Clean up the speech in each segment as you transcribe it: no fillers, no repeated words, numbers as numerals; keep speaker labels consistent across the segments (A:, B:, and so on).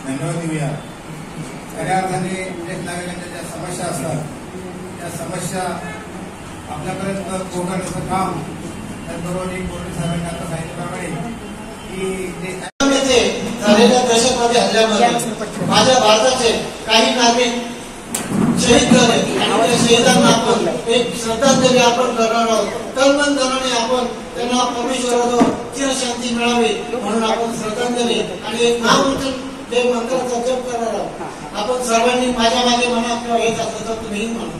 A: धन्यवाद देऊया। खऱ्या अर्थाने ज्येष्ठ नागरिकांच्या ज्या समस्या असतात त्या समस्या आपल्यापर्यंत पोहोचवण्याचं काम त्याचबरोबर कोर्टे साहेबांनी आता सांगितल्याप्रमाणे की
B: झालेल्या दहशतवादी हल्ल्यामध्ये माझ्या भारताचे काही नागरिक शहीद झाले आणि त्या शहीदांना आपण एक श्रद्धांजली आपण करणार आहोत। तन धनाने आपण त्यांना परमेश्वराजवळ चिरशांती मिळावी म्हणून आपण श्रद्धांजली आणि एक नामवचन ते मंत्राचा जप करणार आहोत। आपण सर्वांनी माझ्या मागे म्हणा किंवा हेच असलं तर तुम्ही म्हणा।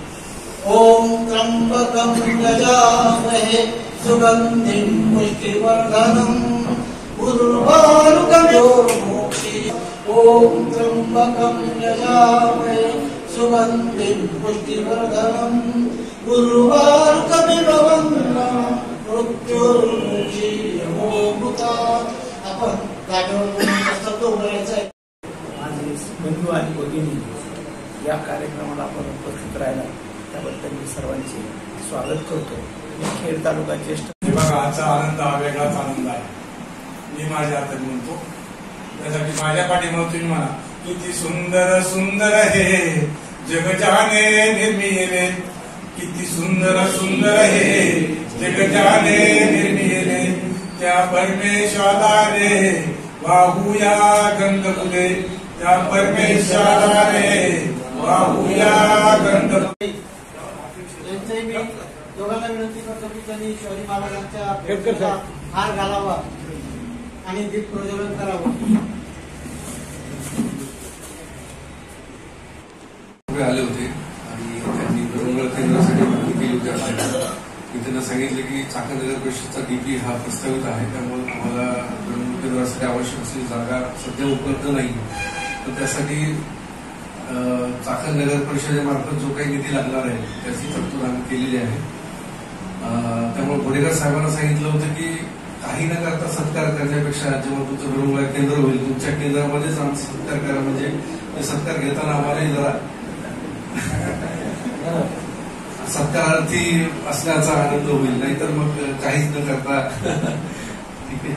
B: ओम त्र्यंबकं यजामहे सुगंधिं पुष्टिवर्धनम् उर्वारुकमिव मोक्षे। ओम त्र्यंबकं यजामहे सुगंधिं पुष्टिवर्धनम् उर्वारुकमिव मृत्युर्मुक्षीयमोमुता। आपण जागेवर शब्द उभारायचा आहे।
C: बंधू आणि भगिनी या कार्यक्रमाला आपण उपस्थित राहिला त्याबद्दल मी सर्वांचे स्वागत करतो। खेड तालुका ज्येष्ठ
A: बघा आजचा आनंद हा वेगळाच आनंद आहे। मी माझ्या हातात म्हणतो त्यासाठी माझ्या पाठीमागे तुम्ही म्हणा किती सुंदर सुंदर हे जग जाने निर्मिले, किती सुंदर सुंदर हे जग जाने निर्मिले, त्या परमेश्वरा रे वाहूया गंधफुले, त्या परमेश्वरा रे वाहूया गंधफुले।
B: मी दोघांना विनंती करतो की त्यांनी शिवाजी महाराजांच्या हार घालावा आणि दीप प्रज्वलन करावं।
D: आले होते आणि त्यांनी बरोबर केंद्रासाठी मागणी केली होती आपल्याला। मी त्यांना सांगितलं की चाकण नगर परिषदचा डीपी हा प्रस्तावित आहे, त्यामुळे आम्हाला केंद्रासाठी आवश्यक असलेली जागा सध्या उपलब्ध नाही, तर त्यासाठी चाकण नगर परिषदेमार्फत जो काही निधी लागणार आहे त्याची तरतूद आम्ही केलेली आहे। त्यामुळे घोडेकर साहेबांना सांगितलं होतं की काही न करता सत्कार करण्यापेक्षा जेव्हा तुमचं बरोबर केंद्र होईल तुमच्या केंद्रामध्येच आमचा सत्कार करा, म्हणजे सत्कार घेताना आम्हालाही जरा सत्कारार्थी असण्याचा आनंद होईल, नाहीतर मग काहीच न करता ठीक आहे।